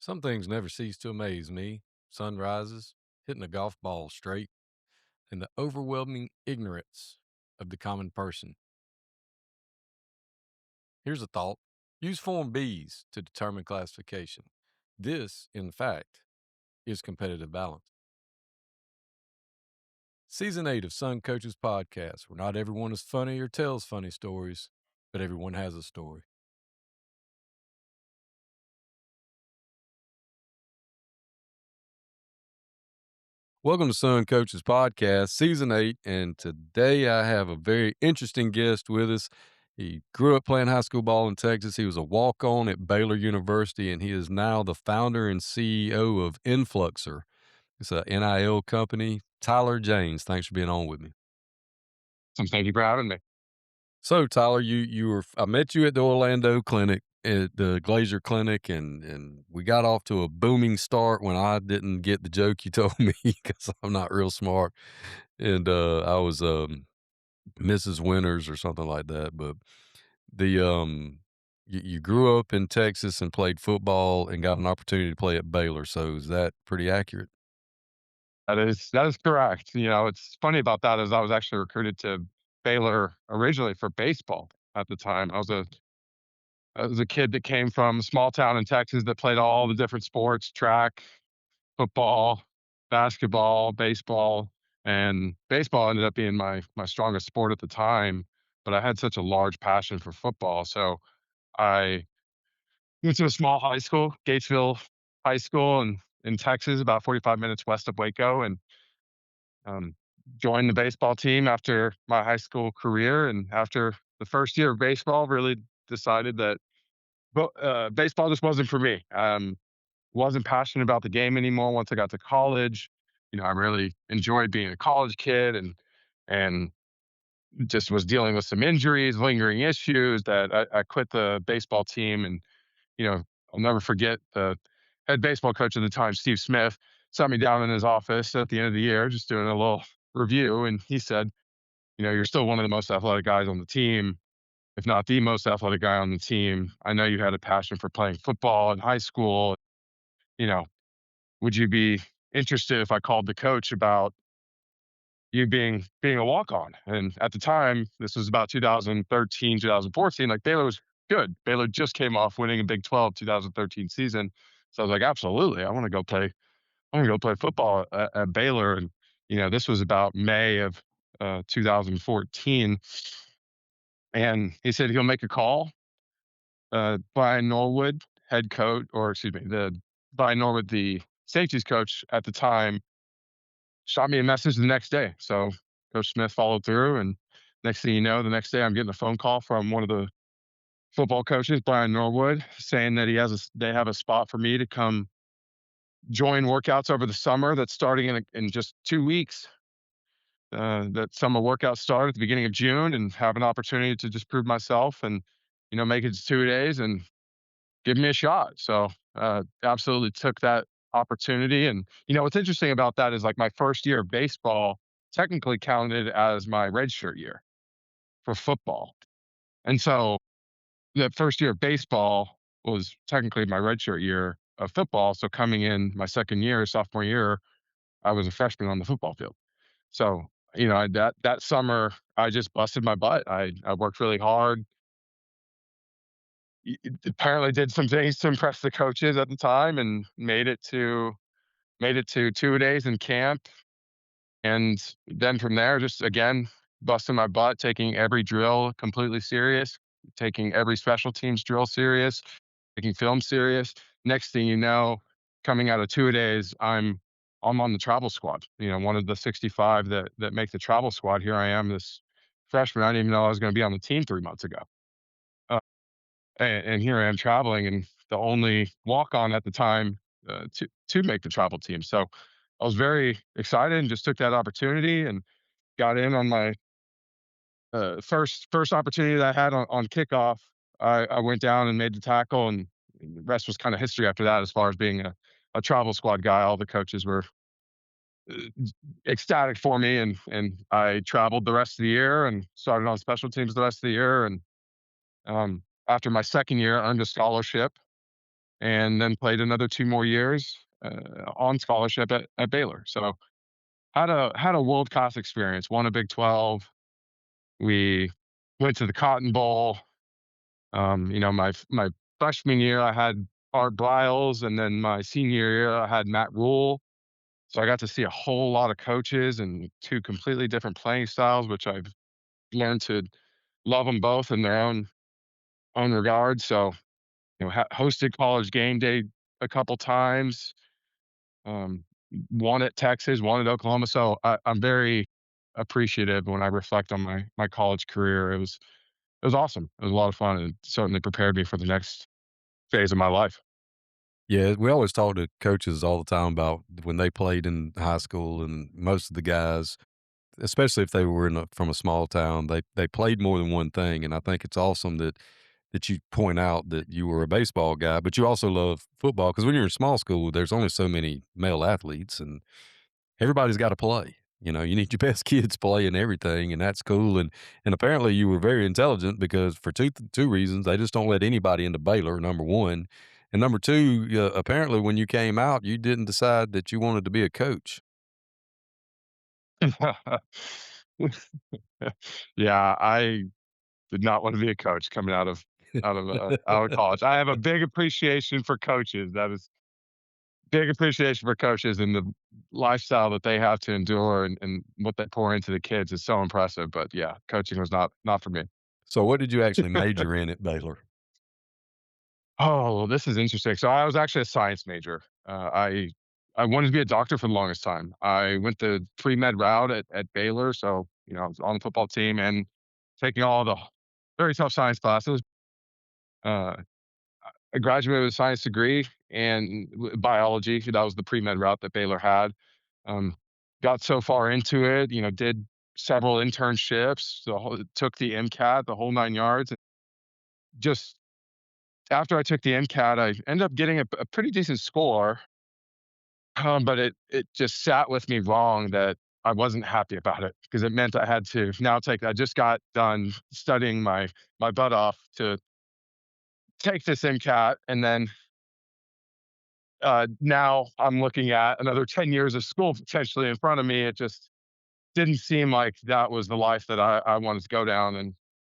Some things never cease to amaze me: sunrises, hitting a golf ball straight, and the overwhelming ignorance of the common person. Here's a thought: use Form Bs to determine classification. This, in fact, is competitive balance. Season 8 of Sun Coaches Podcast, where not everyone is funny or tells funny stories, but everyone has a story. Welcome to Sun Coaches Podcast, Season 8, and today I have a very interesting guest with us. He grew up playing high school ball in Texas. He was a walk-on at Baylor University, and he is now the founder and CEO of Influxer. It's a NIL company. Tyler Jaynes, thanks for being on with me. Thank you for having me. So, Tyler, you were I met you at the Orlando clinic, at the Glazier Clinic, and we got off to a booming start when I didn't get the joke you told me because I'm not real smart. And I was Mrs. Winters or something like that. But the you grew up in Texas and played football and got an opportunity to play at Baylor. So is that pretty accurate? That is correct. It's funny about that is I was actually recruited to Baylor originally for baseball at the time. I was a kid that came from a small town in Texas that played all the different sports, track, football, basketball, baseball, and baseball ended up being my strongest sport at the time, but I had such a large passion for football. So I went to a small high school, Gatesville High School in Texas, about 45 minutes west of Waco, and um, joined the baseball team after my high school career. And after the first year of baseball, really decided that baseball just wasn't for me. Wasn't passionate about the game anymore once I got to college. I really enjoyed being a college kid and just was dealing with some injuries, lingering issues that I quit the baseball team. And you know, I'll never forget the head baseball coach at the time, Steve Smith, sat me down in his office at the end of the year, just doing a little review. And he said, you're still one of the most athletic guys on the team, if not the most athletic guy on the team. I know you had a passion for playing football in high school. You know, would you be interested if I called the coach about you being a walk on? And at the time, this was about 2013, 2014, like Baylor was good. Baylor just came off winning a Big 12 2013 season. So I was like, absolutely, I want to go play. I want to go play football at Baylor. And this was about May of 2014. And he said he'll make a call. Brian Norwood, head coach, or excuse me, the Brian Norwood, the safeties coach at the time, shot me a message the next day. So Coach Smith followed through, and next thing you know, the next day I'm getting a phone call from one of the football coaches, Brian Norwood, saying that they have a spot for me to come join workouts over the summer that's starting in just 2 weeks. That summer workouts start at the beginning of June, and have an opportunity to just prove myself and make it to 2 days and give me a shot. So absolutely took that opportunity. And what's interesting about that is like my first year of baseball technically counted as my redshirt year for football. And so the first year of baseball was technically my redshirt year of football. So coming in my second year, sophomore year, I was a freshman on the football field. So that summer I just busted my butt. I worked really hard. Apparently did some things to impress the coaches at the time and made it to 2 days in camp. And then from there, just again, busting my butt, taking every drill completely serious, taking every special teams drill serious, taking film serious. Next thing you know, coming out of 2 days, I'm on the travel squad. One of the 65 that make the travel squad. Here I am, this freshman. I didn't even know I was going to be on the team 3 months ago. Uh, and here I am traveling, and the only walk on at the time to make the travel team. So I was very excited and just took that opportunity and got in on my first opportunity that I had on kickoff. I went down and made the tackle, and the rest was kind of history after that. As far as being a travel squad guy, all the coaches were uh, ecstatic for me, and I traveled the rest of the year and started on special teams the rest of the year. And after my second year, I earned a scholarship and then played another 2 more years, on scholarship at Baylor. So had a world class experience. Won a Big 12. We went to the Cotton Bowl. My freshman year I had Art Briles, and then my senior year I had Matt Rule. So I got to see a whole lot of coaches and two completely different playing styles, which I've learned to love them both in their own regard. So hosted College Game Day a couple times. Um, One at Texas, one at Oklahoma. So I'm very appreciative when I reflect on my college career. It was awesome. It was a lot of fun, and certainly prepared me for the next phase of my life. Yeah, we always talk to coaches all the time about when they played in high school, and most of the guys, especially if they were from a small town, they played more than one thing, and I think it's awesome that you point out that you were a baseball guy, but you also love football because when you're in small school, there's only so many male athletes, and everybody's got to play. You need your best kids playing everything, and that's cool. And apparently, you were very intelligent because for two reasons, they just don't let anybody into Baylor. Number one, and number two, apparently, when you came out, you didn't decide that you wanted to be a coach. Yeah, I did not want to be a coach coming out of college. I have a big appreciation for coaches. That is big appreciation for coaches and the lifestyle that they have to endure, and what they pour into the kids is so impressive. But yeah, coaching was not for me. So, what did you actually major in at Baylor? Oh, well, this is interesting. So I was actually a science major. I wanted to be a doctor for the longest time. I went the pre-med route at Baylor, so I was on the football team and taking all the very tough science classes. Uh, I graduated with a science degree and biology. That was the pre-med route that Baylor had. Um, Got so far into it, did several internships, took the MCAT, the whole 9 yards. Just after I took the MCAT, I ended up getting a pretty decent score, but it just sat with me wrong that I wasn't happy about it because it meant I had to now take. I just got done studying my butt off to take this MCAT, and then now I'm looking at another 10 years of school potentially in front of me. It just didn't seem like that was the life that I wanted to go down,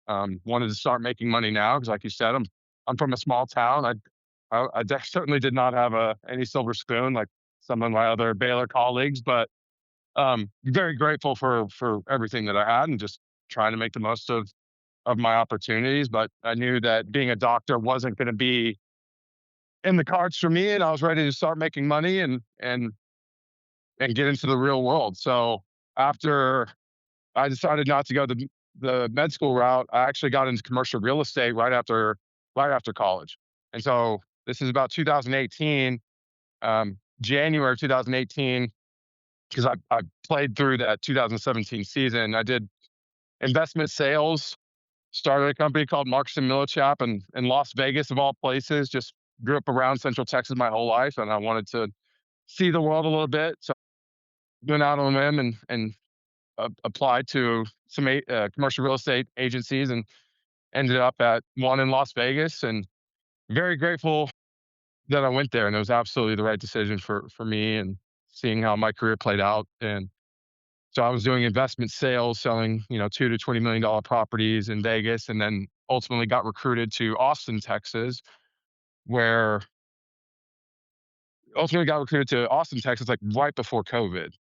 and wanted to start making money now because, like you said, I'm from a small town. Certainly did not have any silver spoon like some of my other Baylor colleagues, but very grateful for everything that I had and just trying to make the most of my opportunities. But I knew that being a doctor wasn't going to be in the cards for me, and I was ready to start making money and get into the real world. So after I decided not to go the med school route, I actually got into commercial real estate right after college. And so this is about 2018, January 2018, because I played through that 2017 season. I did investment sales, started a company called Marcus and Millichap in Las Vegas of all places. Just grew up around Central Texas my whole life, and I wanted to see the world a little bit. So went out on a limb and applied to some commercial real estate agencies and ended up at one in Las Vegas, and very grateful that I went there. And it was absolutely the right decision for me and seeing how my career played out. And so I was doing investment sales, selling, $2 to $20 million properties in Vegas, and then ultimately got recruited to Austin, Texas, where like right before COVID.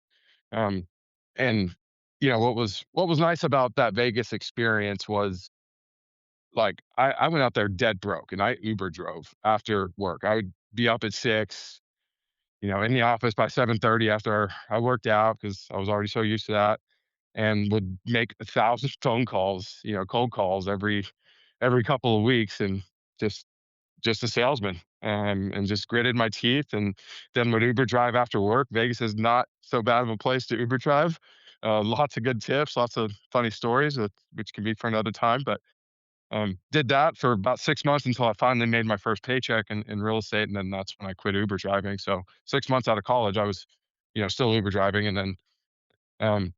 Um, and what was nice about that Vegas experience was like I went out there dead broke and I Uber drove after work. I would be up at 6, in the office by 7:30 after I worked out because I was already so used to that, and would make 1,000 phone calls, cold calls every couple of weeks, and just a salesman, and just gritted my teeth, and then would Uber drive after work. Vegas is not so bad of a place to Uber drive. Lots of good tips, lots of funny stories, which can be for another time. But did that for about 6 months until I finally made my first paycheck in real estate, and then that's when I quit Uber driving. So 6 months out of college, I was, still Uber driving, and then um,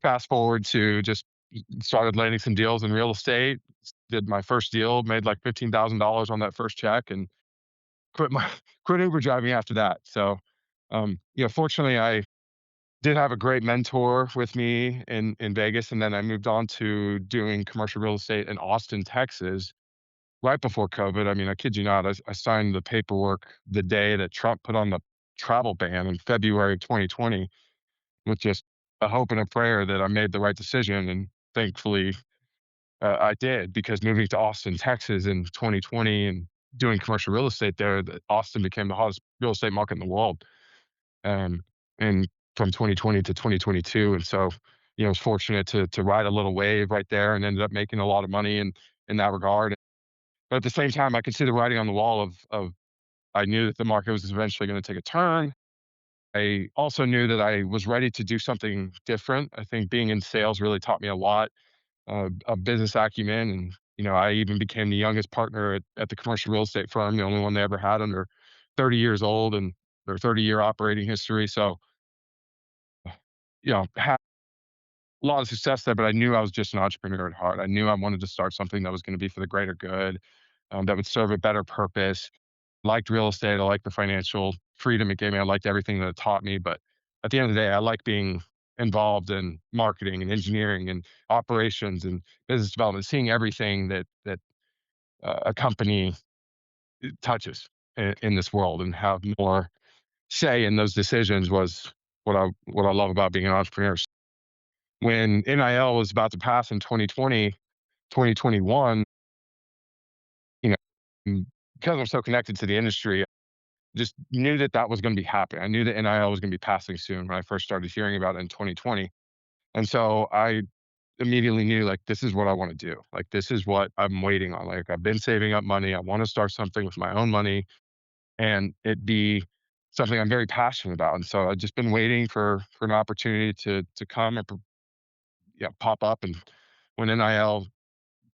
fast forward to just started landing some deals in real estate. Did my first deal, made like $15,000 on that first check, and quit my quit Uber driving after that. So, fortunately, I did have a great mentor with me in Vegas, and then I moved on to doing commercial real estate in Austin, Texas, right before COVID. I mean, I kid you not, I signed the paperwork the day that Trump put on the travel ban in February of 2020 with just a hope and a prayer that I made the right decision, and thankfully, I did, because moving to Austin, Texas in 2020 and doing commercial real estate there, that Austin became the hottest real estate market in the world. Um, and from 2020 to 2022. And so, I was fortunate to ride a little wave right there and ended up making a lot of money in that regard. But at the same time, I could see the writing on the wall of I knew that the market was eventually going to take a turn. I also knew that I was ready to do something different. I think being in sales really taught me a lot of business acumen. And, I even became the youngest partner at the commercial real estate firm, the only one they ever had under 30 years old and their 30-year operating history. So, had a lot of success there, but I knew I was just an entrepreneur at heart. I knew I wanted to start something that was going to be for the greater good, that would serve a better purpose. Liked real estate. I liked the financial freedom it gave me. I liked everything that it taught me. But at the end of the day, I like being involved in marketing and engineering and operations and business development, seeing everything that a company touches in this world and have more say in those decisions was what I love about being an entrepreneur. When NIL was about to pass in 2020, 2021, you know, because I'm so connected to the industry, just knew that that was going to be happening. I knew that NIL was going to be passing soon when I first started hearing about it in 2020. And so I immediately knew, like, this is what I want to do. Like, this is what I'm waiting on. Like, I've been saving up money. I want to start something with my own money and it be something I'm very passionate about. And so I've just been waiting for an opportunity to come and pop up. And when NIL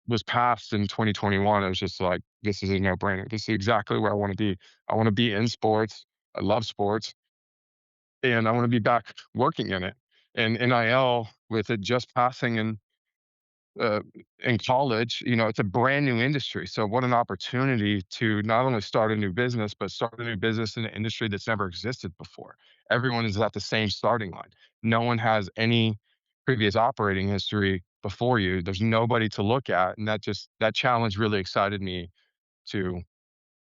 was passed in 2021, it was just like, this is a no brainer. This is exactly where I want to be. I want to be in sports. I love sports and I want to be back working in it. And NIL, with it just passing uh, in college, it's a brand new industry. So what an opportunity to not only start a new business, but start a new business in an industry that's never existed before. Everyone is at the same starting line. No one has any previous operating history before you. There's nobody to look at. And that challenge really excited me to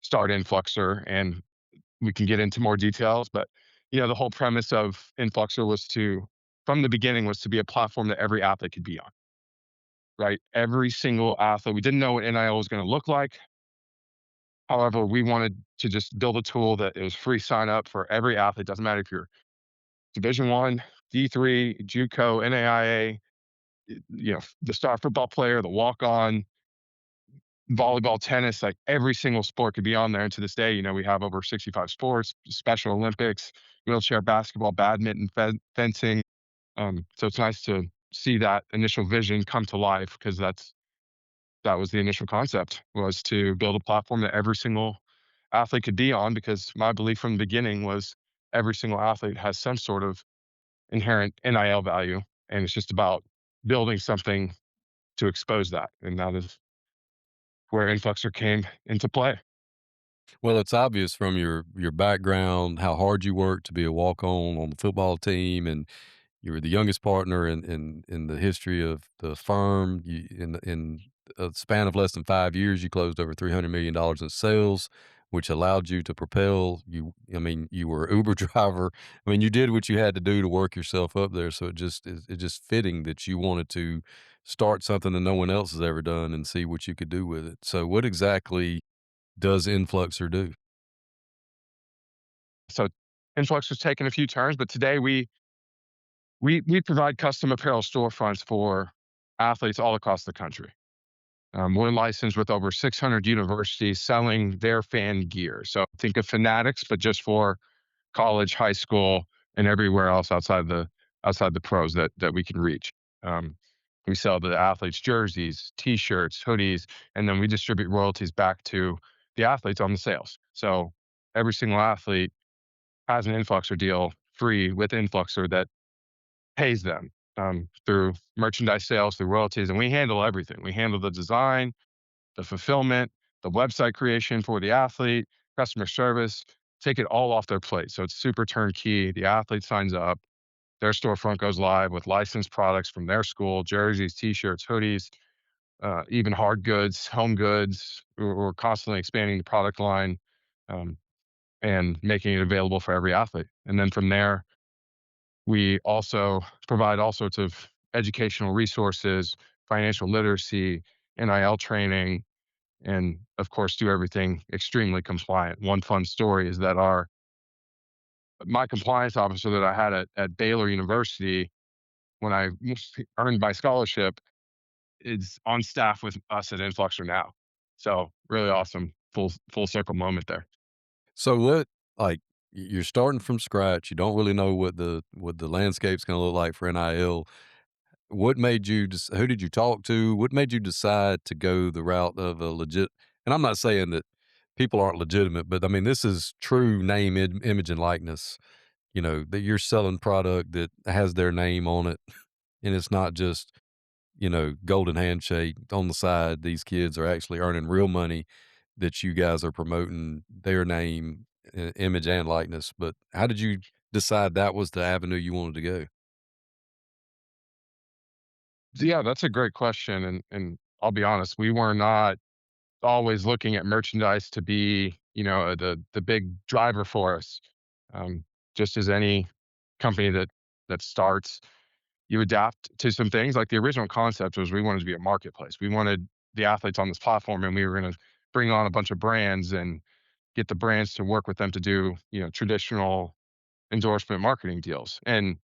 start Influxer. And we can get into more details, but the whole premise of Influxer was from the beginning, was to be a platform that every athlete could be on, right? Every single athlete. We didn't know what NIL was going to look like. However, we wanted to just build a tool that it was free sign up for every athlete. Doesn't matter if you're Division One, D3, JUCO, NAIA, the star football player, the walk on, volleyball, tennis, like every single sport could be on there. And to this day, we have over 65 sports, Special Olympics, wheelchair basketball, badminton, fencing. So it's nice to see that initial vision come to life, because that was the initial concept, was to build a platform that every single athlete could be on, because my belief from the beginning was every single athlete has some sort of inherent NIL value. And it's just about building something to expose that. And that is where Influxer came into play. Well, it's obvious from your background how hard you worked to be a walk-on the football team, and you were the youngest partner in the history of the firm. You in a span of less than 5 years, you closed over $300 million in sales, which allowed you to propel you. I mean, you were an Uber driver. I mean, you did what you had to do to work yourself up there, so it's just fitting that you wanted to start something that no one else has ever done and see what you could do with it. So what exactly does Influxer do? So Influxer's taken a few turns, but today we provide custom apparel storefronts for athletes all across the country. We're licensed with over 600 universities selling their fan gear. So think of Fanatics, but just for college, high school, and everywhere else outside the pros that we can reach. Um, we sell the athletes jerseys, T-shirts, hoodies, and then we distribute royalties back to the athletes on the sales. So every single athlete has an Influxer deal free with Influxer that pays them through merchandise sales, through royalties, and we handle everything. We handle the design, the fulfillment, the website creation for the athlete. customer service, take it all off their plate. So it's super turnkey. The athlete signs up, their storefront goes live with licensed products from their school, jerseys, t-shirts, hoodies, even hard goods, home goods. We're constantly expanding the product line, um, and making it available for every athlete. And then from there, we also provide all sorts of educational resources, financial literacy, NIL training, and of course, do everything extremely compliant. One fun story is that our my compliance officer that I had at Baylor University when I earned my scholarship is on staff with us at Influxer now. So really awesome, full circle moment there. So what like you're starting from scratch. You don't really know what the landscape's going to look like for NIL. What made you who did you talk to? What made you decide to go the route of a legit, and I'm not saying that people aren't legitimate, but I mean this is true name, image and likeness, that you're selling product that has their name on it and it's not just, golden handshake on the side. These kids are actually earning real money that you guys are promoting their name, image and likeness. But how did you decide that was the avenue you wanted to go? Yeah, that's a great question, and I'll be honest, we were not always looking at merchandise to be, the big driver for us. Um, just as any company that starts, you adapt to some things. Like the original concept was we wanted to be a marketplace. We wanted the athletes on this platform, and we were going to bring on a bunch of brands and get the brands to work with them to do, traditional endorsement marketing deals. And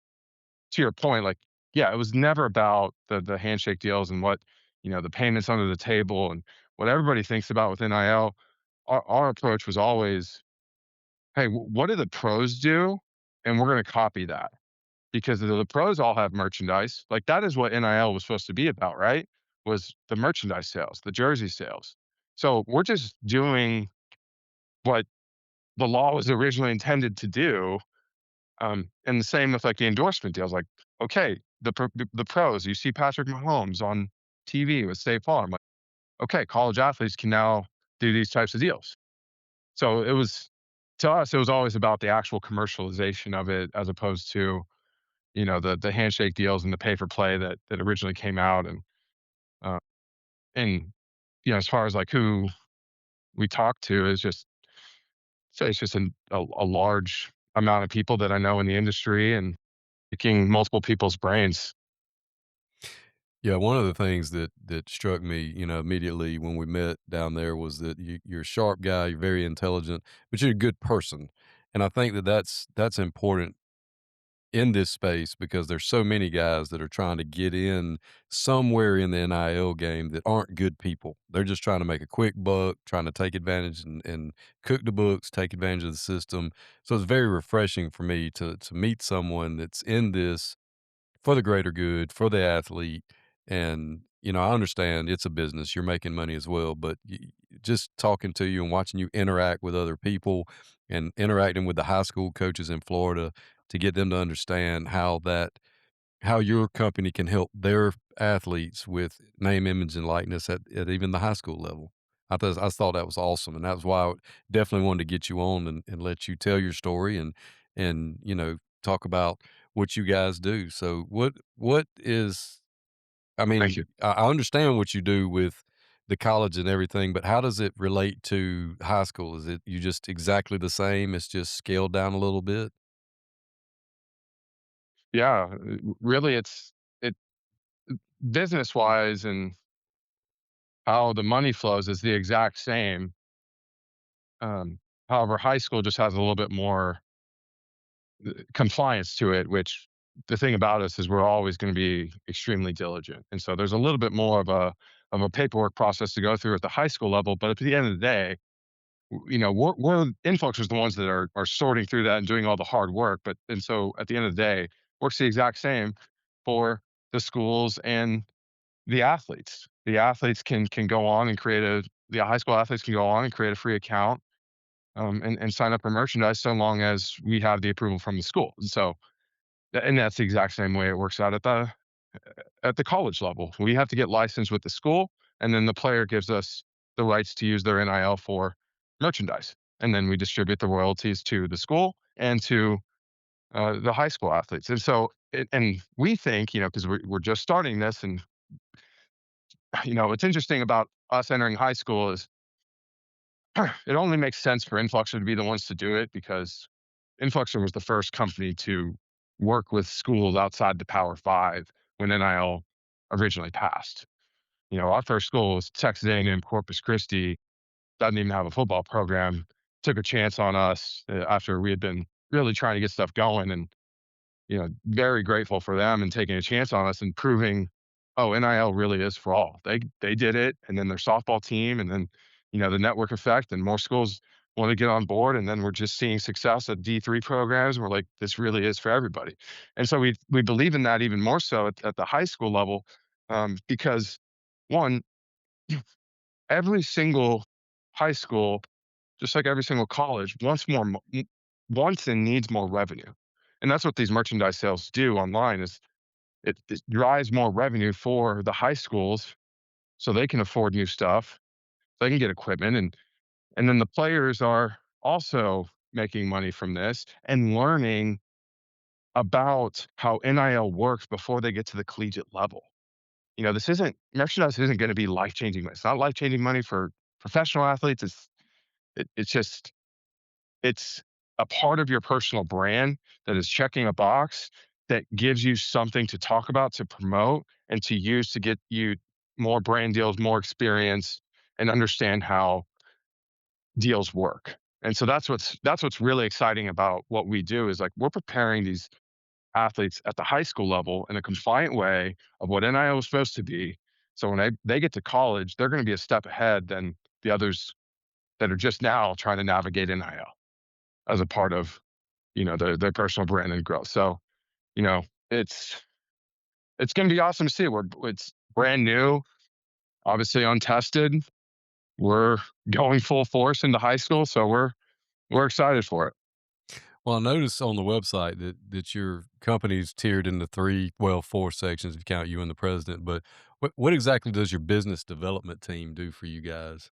to your point, like, yeah, it was never about the handshake deals and what, the payments under the table and what everybody thinks about with NIL. Our approach was always, hey, what do the pros do? And we're going to copy that because the pros all have merchandise. Like that is what NIL was supposed to be about, right? Was the merchandise sales, the jersey sales. So we're just doing what the law was originally intended to do. And the same with like the endorsement deals. Like, okay, the pros. You see Patrick Mahomes on TV with State Farm. Like, okay, college athletes can now do these types of deals. So it was to us, it was always about the actual commercialization of it, as opposed to the handshake deals and the pay for play that originally came out. Uh, and as far as like who we talk to is just so it's just a large amount of people that I know in the industry and picking multiple people's brains. Yeah, one of the things that struck me, immediately when we met down there was that you're a sharp guy, you're very intelligent, but you're a good person, and I think that that's important in this space because there's so many guys that are trying to get in somewhere in the NIL game that aren't good people. They're just trying to make a quick buck, trying to take advantage and cook the books, take advantage of the system. So it's very refreshing for me to meet someone that's in this for the greater good, for the athlete. And, I understand it's a business. You're making money as well, but just talking to you and watching you interact with other people and interacting with the high school coaches in Florida to get them to understand how your company can help their athletes with name, image, and likeness at even the high school level. I thought that was awesome, and that's why I definitely wanted to get you on and let you tell your story and talk about what you guys do. So what is I Thank mean, you. I understand what you do with the college and everything, but how does it relate to high school? Is it you just exactly the same? It's just scaled down a little bit? Yeah, really, it business wise and how the money flows is the exact same. Um, However, high school just has a little bit more compliance to it, which the thing about us is we're always going to be extremely diligent. And so there's a little bit more of a paperwork process to go through at the high school level. But at the end of the day, we're influencers the ones that are sorting through that and doing all the hard work. But and so at the end of the day, works the exact same for the schools and the athletes. The athletes can go on and create a the high school athletes can go on and create a free account, and sign up for merchandise so long as we have the approval from the school. And so and that's the exact same way it works out at the college level. We have to get licensed with the school, and then the player gives us the rights to use their NIL for merchandise. and then we distribute the royalties to the school and to the high school athletes. And so, and we think, because we're just starting this, and what's interesting about us entering high school is it only makes sense for Influxer to be the ones to do it because Influxer was the first company to work with schools outside the Power Five when NIL originally passed. Our first school was Texas A&M Corpus Christi, doesn't even have a football program. Took a chance on us after we had been really trying to get stuff going, and very grateful for them and taking a chance on us and proving, oh, NIL really is for all. They did it, and then their softball team, and then the network effect, and more schools want to get on board, and then we're just seeing success at D3 programs. And we're like, this really is for everybody, and so we believe in that even more so at the high school level, because one, every single high school, just like every single college, wants and needs more revenue, and that's what these merchandise sales do online. Is it drives more revenue for the high schools so they can afford new stuff, they can get equipment, and then the players are also making money from this and learning about how NIL works before they get to the collegiate level. This isn't merchandise isn't going to be life changing. It's not life changing money for professional athletes. It's just it's a part of your personal brand that is checking a box that gives you something to talk about, to promote, and to use to get you more brand deals, more experience, and understand how deals work. And so that's what's really exciting about what we do is like we're preparing these athletes at the high school level in a compliant way of what NIL is supposed to be. So when they get to college, they're going to be a step ahead than the others that are just now trying to navigate NIL as a part of their personal brand and growth. So you know it's it's going to be awesome to see. It's brand new, obviously untested. We're going full force into high school, so we're excited for it. Well, I noticed on the website that your company's tiered into 3, well, 4 sections if you count you and the president, but what exactly does your business development team do for you guys?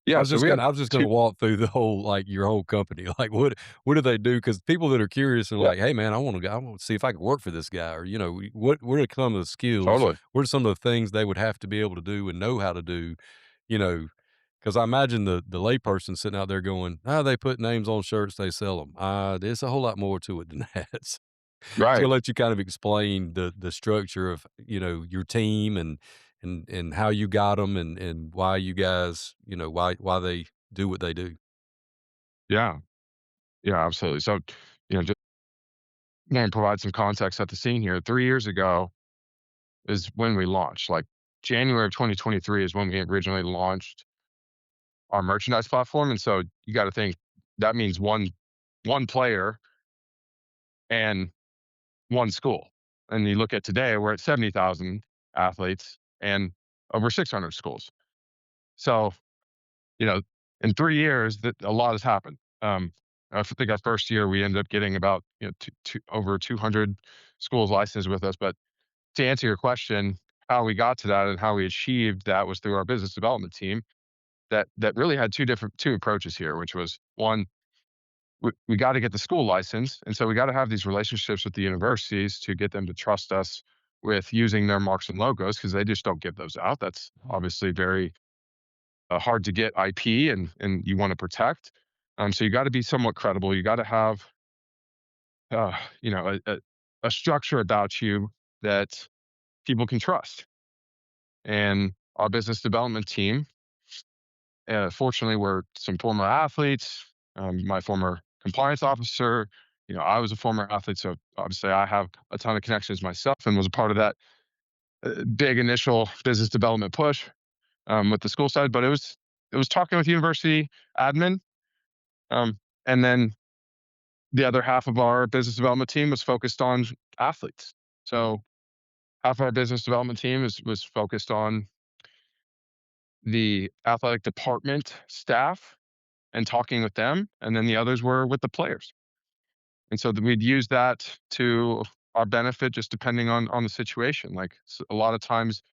Yeah, so we have I was just gonna two. walk through the whole like, your whole company, like, what do they do? Because people that are curious are Yeah, like, "Hey, man, I wanna see if I can work for this guy," or, what are some of the skills? totally. What are some of the things they would have to be able to do and know how to do, you know? Because I imagine the layperson sitting out there going, "Oh, they put names on shirts, they sell them." There's a whole lot more to it than that. So Right. I'll let you kind of explain the structure of, your team and how you got them and why you guys, why they do what they do. Yeah. Yeah, absolutely. So, just to provide some context at the scene here. 3 years ago is when we launched. Like January of 2023 is when we originally launched our merchandise platform. And so you got to think that means one player and one school. And you look at today, we're at 70,000 athletes and over 600 schools. So, you know, in 3 years, that a lot has happened. I think our first year we ended up getting about over 200 schools licensed with us. But to answer your question, how we got to that and how we achieved that was through our business development team that really had two approaches here, which was one, we got to get the school license, and so we got to have these relationships with the universities to get them to trust us with using their marks and logos because they just don't give those out. That's obviously very hard to get IP, and you want to protect. So you got to be somewhat credible. You got to have a structure about you that people can trust. And our business development team, fortunately, we're some former athletes. My former compliance officer, I was a former athlete, so obviously I have a ton of connections myself, and was a part of that big initial business development push with the school side. But it was talking with university admin, and then the other half of our business development team was focused on athletes. So half of our business development team was focused on the athletic department staff and talking with them, and then the others were with the players. And so we'd use that to our benefit, just depending on the situation. Like a lot of times,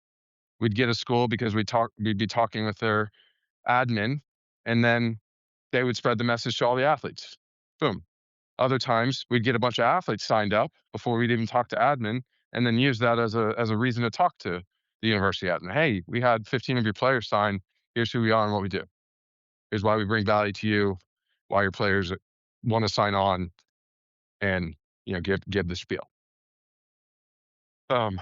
we'd get a school because we'd be talking with their admin, and then they would spread the message to all the athletes. Boom. Other times, we'd get a bunch of athletes signed up before we'd even talk to admin, and then use that as a reason to talk to the university admin. "Hey, we had 15 of your players sign. Here's who we are and what we do. Here's why we bring value to you, why your players wanna sign on, and, give the spiel." Um,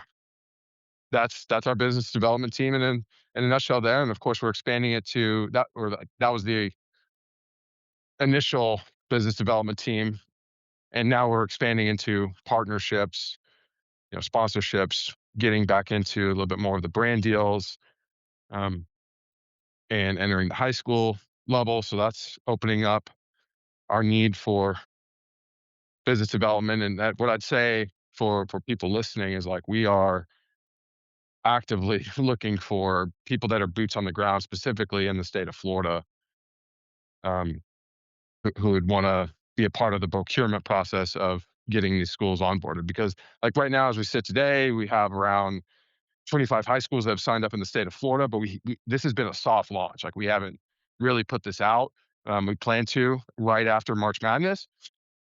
that's our business development team in a nutshell there, and of course, we're expanding it to that, or like, that was the initial business development team, and now we're expanding into partnerships, sponsorships, getting back into a little bit more of the brand deals, um, and entering the high school level. So that's opening up our need for business development. And that, what I'd say for people listening is like we are actively looking for people that are boots on the ground, specifically in the state of Florida, um, who would want to be a part of the procurement process of getting these schools onboarded. Because like right now, as we sit today, we have around 25 high schools that have signed up in the state of Florida, but we this has been a soft launch. Like we haven't really put this out. We plan to right after March Madness,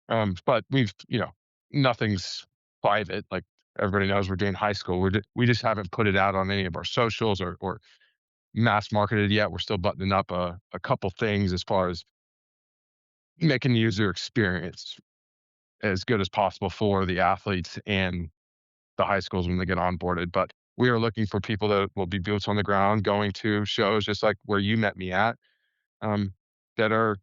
but nothing's private. Like everybody knows, we're doing high school. We just haven't put it out on any of our socials or mass marketed yet. We're still buttoning up a couple things as far as making the user experience as good as possible for the athletes and the high schools when they get onboarded. But we are looking for people that will be boots on the ground, going to shows just like where you met me at, um, that are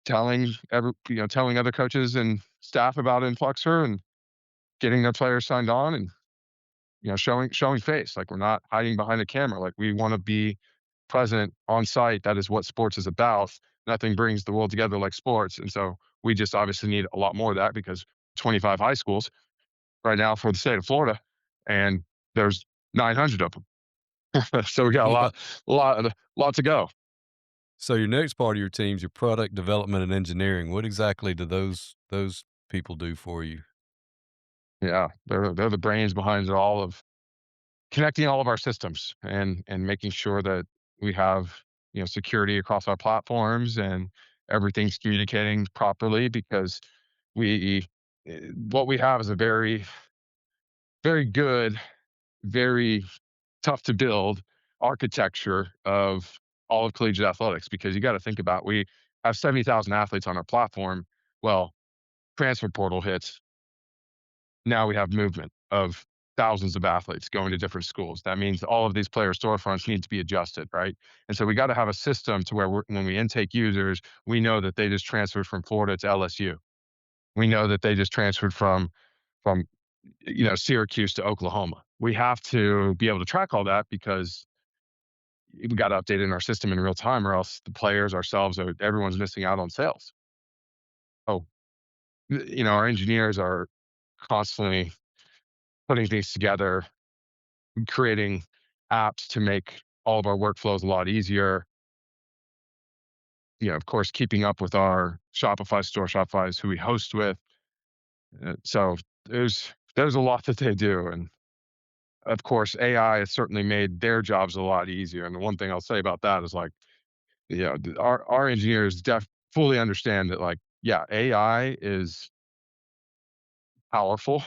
telling other coaches and staff about Influxer and getting their players signed on, and showing face. Like we're not hiding behind a camera. Like we want to be present on site. That is what sports is about. Nothing brings the world together like sports, and so we just obviously need a lot more of that because 25 high schools right now for the state of Florida, and there's 900 of them. So we got a Yeah. lot to go. So your next part of your team's your product development and engineering. What exactly do those people do for you? Yeah, they're the brains behind it all of connecting all of our systems and making sure that we have security across our platforms and everything's communicating properly because we what we have is a very very good, very tough to build architecture of all of collegiate athletics, because you got to think about, we have 70,000 athletes on our platform. Well, transfer portal hits, now we have movement of thousands of athletes going to different schools. That means all of these player storefronts need to be adjusted, right? And so we got to have a system to where when we intake users, we know that they just transferred from Florida to LSU. We know that they just transferred from Syracuse to Oklahoma. We have to be able to track all that because we got to update it in our system in real time, or else the players, ourselves, or everyone's missing out on sales. Oh, our engineers are constantly putting things together, creating apps to make all of our workflows a lot easier. Of course, keeping up with our Shopify store. Shopify is who we host with. So there's a lot that they do, and of course, AI has certainly made their jobs a lot easier. And the one thing I'll say about that is like, our engineers fully understand that, like, yeah, AI is powerful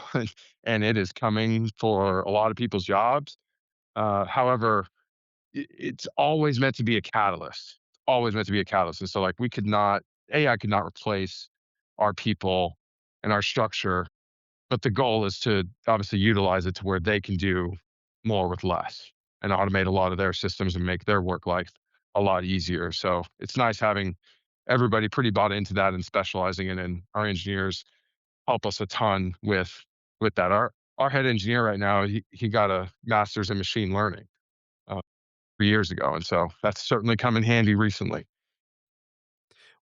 and it is coming for a lot of people's jobs. However, it's always meant to be a catalyst. Always meant to be a catalyst. And so, like, AI could not replace our people and our structure, but the goal is to obviously utilize it to where they can do more with less and automate a lot of their systems and make their work life a lot easier. So it's nice having everybody pretty bought into that and specializing in it. And our engineers help us a ton with that. Our head engineer right now, he got a master's in machine learning, 3 years ago, and so that's certainly come in handy recently.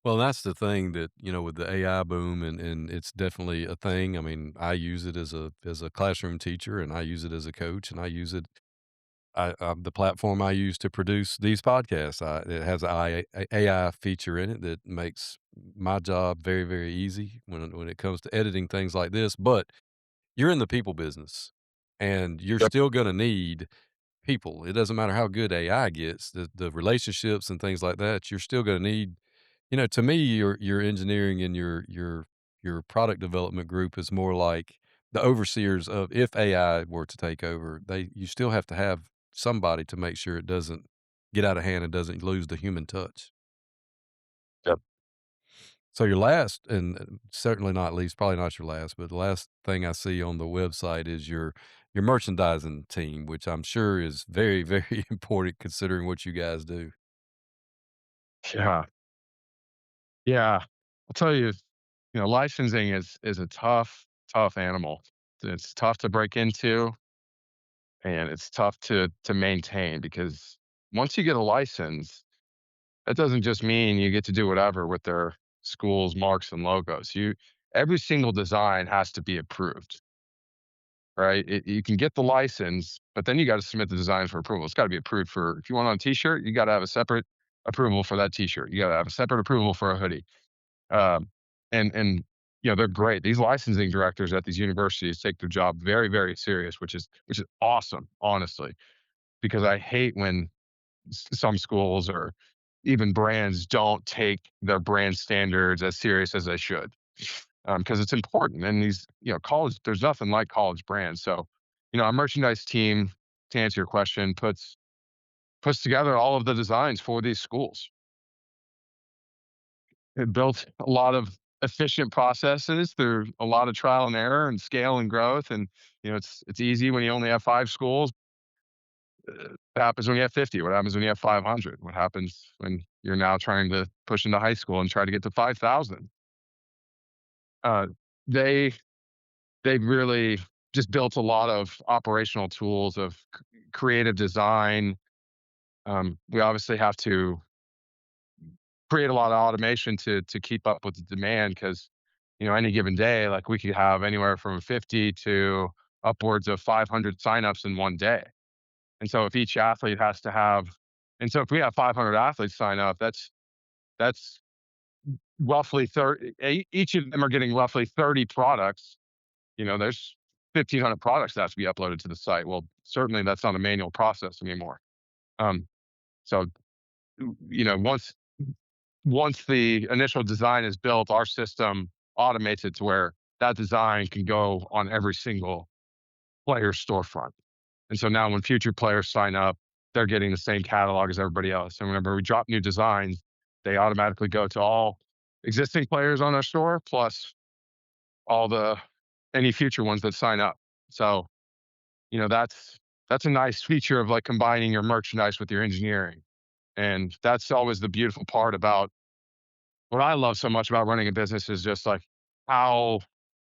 Well, that's the thing that, with the AI boom, and it's definitely a thing. I mean, I use it as a classroom teacher, and I use it as a coach, and I use it the platform I use to produce these podcasts, it has a AI feature in it that makes my job very, very easy when it comes to editing things like this, but you're in the people business, and you're Yep. still gonna need people. It doesn't matter how good AI gets, the relationships and things like that, you're still gonna need to me, your engineering and your product development group is more like the overseers of if AI were to take over, you still have to have somebody to make sure it doesn't get out of hand and doesn't lose the human touch. Yep. So your last, and certainly not least, probably not your last, but the last thing I see on the website is your merchandising team, which I'm sure is very, very important considering what you guys do. Yeah. Yeah. I'll tell you, licensing is a tough animal. It's tough to break into, and it's tough to maintain because once you get a license, that doesn't just mean you get to do whatever with their school's marks and logos. Every single design has to be approved, right? You can get the license, but then you got to submit the designs for approval. It's got to be approved for if you want on a t-shirt, you got to have a separate approval for that t-shirt. You got to have a separate approval for a hoodie. Um, and they're great. These licensing directors at these universities take their job very, very serious, which is awesome, honestly, because I hate when some schools or even brands don't take their brand standards as serious as they should, because it's important. And college, there's nothing like college brands. So, our merchandise team, to answer your question, puts together all of the designs for these schools. It built a lot of efficient processes through a lot of trial and error and scale and growth. And it's easy when you only have 5 schools. What happens when you have 50? What happens when you have 500? What happens when you're now trying to push into high school and try to get to 5,000? Uh, they they really just built a lot of operational tools of creative design. We obviously have to create a lot of automation to keep up with the demand because any given day, like we could have anywhere from 50 to upwards of 500 signups in one day. And so if each athlete has to have, and so if we have 500 athletes sign up, that's roughly 30. Each of them are getting roughly 30 products. There's 1,500 products that have to be uploaded to the site. Well, certainly that's not a manual process anymore. Um, so once the initial design is built, our system automates it to where that design can go on every single player's storefront. And so now when future players sign up, they're getting the same catalog as everybody else. And whenever we drop new designs, they automatically go to all existing players on our store, plus all the any future ones that sign up. So, that's a nice feature of like combining your merchandise with your engineering. And that's always the beautiful part about what I love so much about running a business is just like how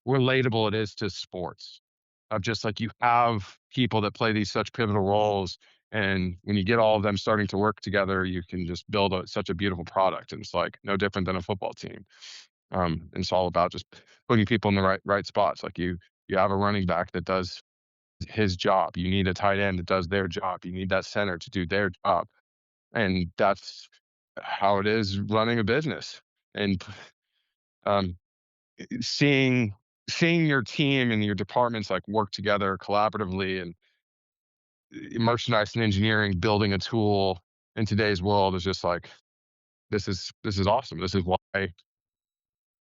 relatable it is to sports. Of just like you have people that play these such pivotal roles, and when you get all of them starting to work together, you can just build such a beautiful product. And it's like no different than a football team. And it's all about just putting people in the right spots. Like you have a running back that does his job. You need a tight end that does their job. You need that center to do their job, and that's how it is running a business. And um, seeing seeing your team and your departments like work together collaboratively and merchandise and engineering building a tool in today's world is just like this is awesome. This is why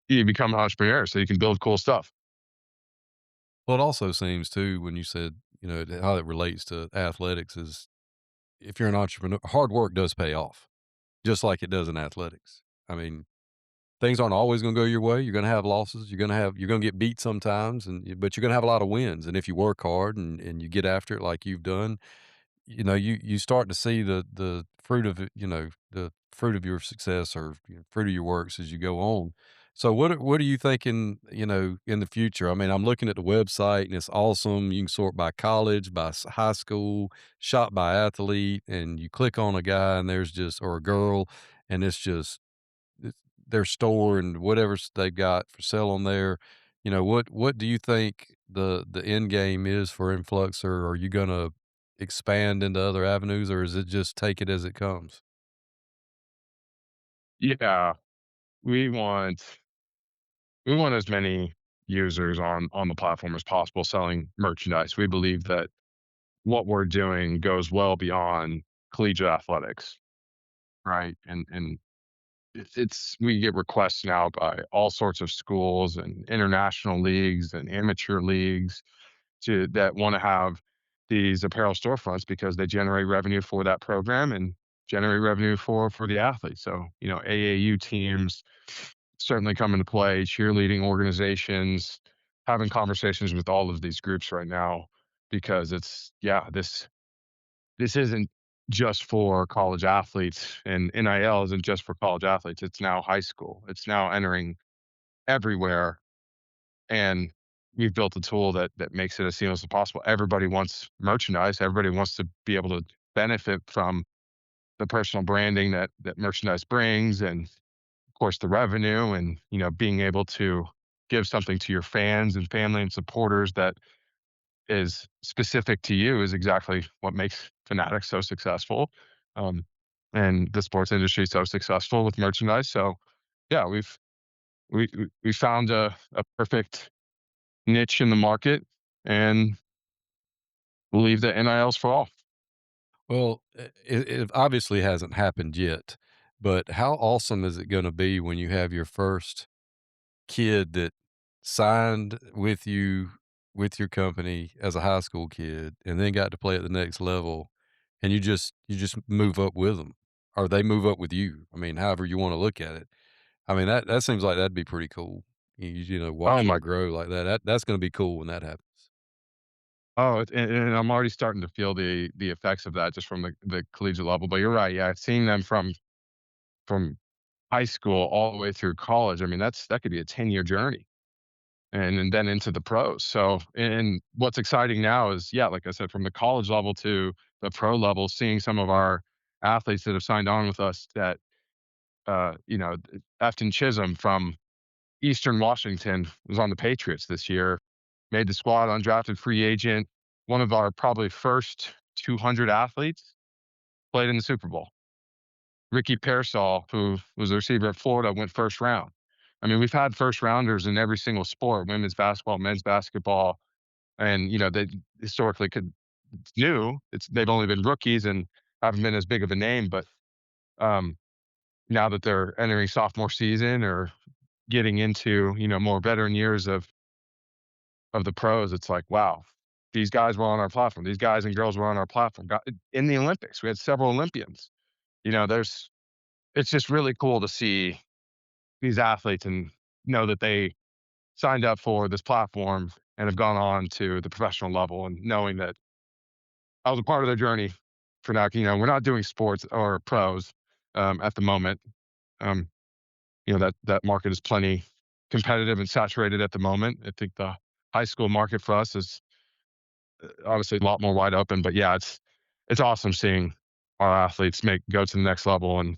you become an entrepreneur so you can build cool stuff. Well, it also seems too when you said, how it relates to athletics is if you're an entrepreneur, hard work does pay off, just like it does in athletics. I mean, things aren't always gonna go your way. You're gonna have losses. You're gonna get beat sometimes, but you're gonna have a lot of wins. And if you work hard and you get after it like you've done, you start to see the fruit of it, the fruit of your success or fruit of your works as you go on. So what are you thinking, in the future? I mean, I'm looking at the website and it's awesome. You can sort by college, by high school, shot by athlete, and you click on a guy and there's just or a girl, and it's their store and whatever they've got for sale on there. What do you think the end game is for Influxer? Are you gonna expand into other avenues, or is it just take it as it comes? Yeah, we want we want as many users on the platform as possible selling merchandise. We believe that what we're doing goes well beyond collegiate athletics, right? And it's we get requests now by all sorts of schools and international leagues and amateur leagues to that want to have these apparel storefronts because they generate revenue for that program and generate revenue for the athletes. So, AAU teams certainly come into play, cheerleading organizations, having conversations with all of these groups right now because it's yeah, this isn't just for college athletes and NIL isn't just for college athletes. It's now high school. It's now entering everywhere and we've built a tool that makes it as seamless as possible. Everybody wants merchandise. Everybody wants to be able to benefit from the personal branding that merchandise brings, and of course the revenue, and being able to give something to your fans and family and supporters that is specific to you is exactly what makes Fanatics so successful, um, and the sports industry so successful with merchandise. So yeah, we found a perfect niche in the market and believe that NIL's for all. Well, it obviously hasn't happened yet, but how awesome is it gonna be when you have your first kid that signed with your company as a high school kid and then got to play at the next level, and you just move up with them, or they move up with you. I mean, however you wanna look at it. I mean, that seems like that'd be pretty cool. Oh Watch my them grow like that. That's gonna be cool when that happens. and I'm already starting to feel the effects of that just from the collegiate level. But you're right, yeah, I've seen them from high school all the way through college. I mean, that could be a 10-year journey and then into the pros. So, and what's exciting now is, yeah, like I said, from the college level to the pro level, seeing some of our athletes that have signed on with us that, Efton Chisholm from Eastern Washington was on the Patriots this year, made the squad, undrafted free agent, one of our probably first 200 athletes, played in the Super Bowl. Ricky Pearsall, who was a receiver at Florida, went first round. I mean, we've had first rounders in every single sport, women's basketball, men's basketball, and they historically could do. They've only been rookies and haven't been as big of a name, but um, now that they're entering sophomore season or getting into more veteran years of the pros, it's like, wow, these guys were on our platform. These guys and girls were on our platform. In the Olympics, we had several Olympians. There's it's just really cool to see these athletes and know that they signed up for this platform and have gone on to the professional level, and knowing that I was a part of their journey for now. We're not doing sports or pros at the moment. Um, that market is plenty competitive and saturated at the moment. I think the high school market for us is obviously a lot more wide open. But yeah, it's awesome seeing our athletes make go to the next level and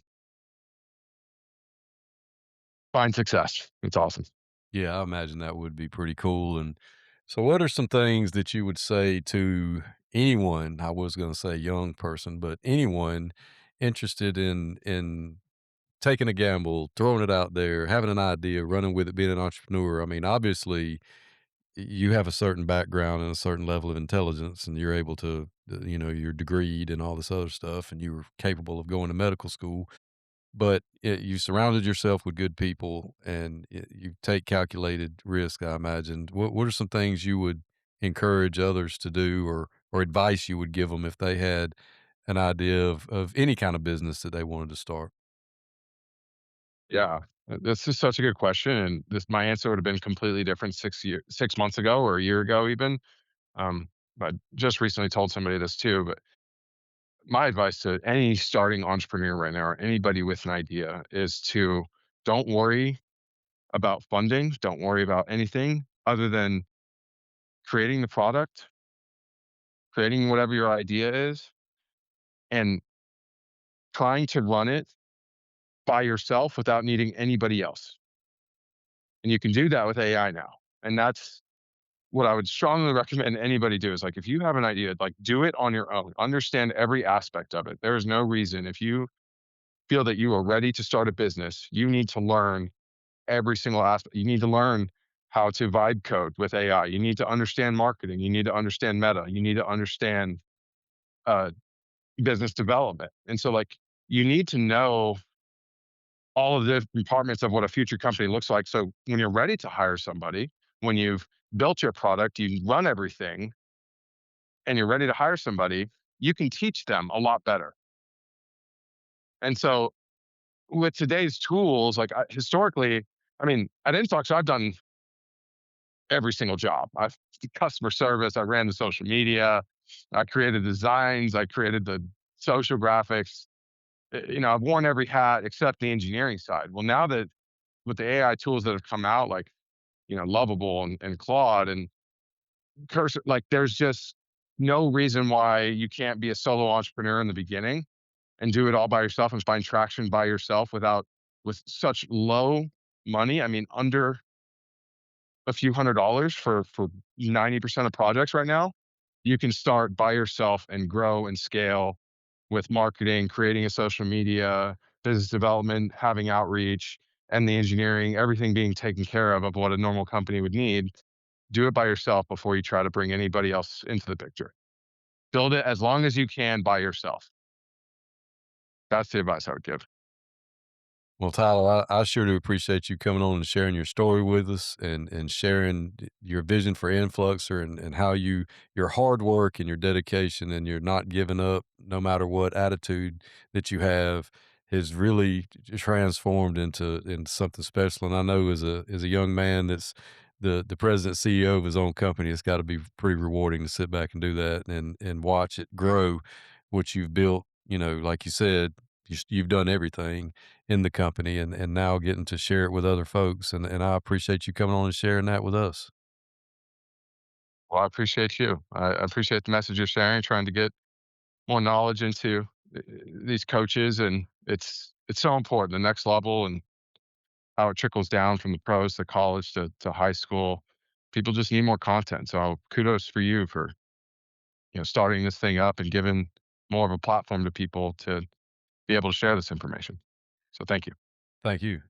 find success. It's awesome. Yeah, I imagine that would be pretty cool. And so, what are some things that you would say to anyone? I was going to say young person, but anyone interested in taking a gamble, throwing it out there, having an idea, running with it, being an entrepreneur. I mean, obviously, you have a certain background and a certain level of intelligence, and you're able to, you're degreed and all this other stuff, and you were capable of going to medical school. But you surrounded yourself with good people, and you take calculated risk, I imagine. What are some things you would encourage others to do, or advice you would give them if they had an idea of any kind of business that they wanted to start? Yeah, this is such a good question, and this my answer would have been completely different 6 months ago or a year ago even. But just recently told somebody this too. But my advice to any starting entrepreneur right now, or anybody with an idea, is to don't worry about funding. Don't worry about anything other than creating the product, creating whatever your idea is, and trying to run it by yourself without needing anybody else. And you can do that with AI now. And that's what I would strongly recommend anybody do is, like, if you have an idea, like, do it on your own. Understand every aspect of it. There is no reason, if you feel that you are ready to start a business, you need to learn every single aspect. You need to learn how to vibe code with AI. You need to understand marketing. You need to understand meta. You need to understand uh, business development. And so, like, you need to know all of the compartments of what a future company looks like. So when you're ready to hire somebody, when you've built your product, you run everything, and you're ready to hire somebody, you can teach them a lot better. And so with today's tools, like historically, I mean, at Influx, I've done every single job. I've customer service, I ran the social media, I created designs, I created the social graphics. I've worn every hat except the engineering side. Well, now that with the AI tools that have come out, like Lovable and Claude and Cursor, like there's just no reason why you can't be a solo entrepreneur in the beginning and do it all by yourself and find traction by yourself with such low money. I mean, under a few $100s for 90% of projects right now, you can start by yourself and grow and scale with marketing, creating a social media, business development, having outreach, and the engineering, everything being taken care of what a normal company would need. Do it by yourself before you try to bring anybody else into the picture. Build it as long as you can by yourself. That's the advice I would give. Well, Tyler, I sure do appreciate you coming on and sharing your story with us and sharing your vision for Influxer and how your hard work and your dedication and your not giving up no matter what attitude that you have has really transformed into something special. And I know as a young man that's the president CEO of his own company, it's got to be pretty rewarding to sit back and do that and watch it grow what you've built. Like you said, you've done everything in the company and now getting to share it with other folks, and I appreciate you coming on and sharing that with us. Well, I appreciate you. I appreciate the message you're sharing, trying to get more knowledge into these coaches, and it's so important. The next level and how it trickles down from the pros to college to high school. People just need more content. So kudos for you for starting this thing up and giving more of a platform to people to be able to share this information. So thank you. Thank you.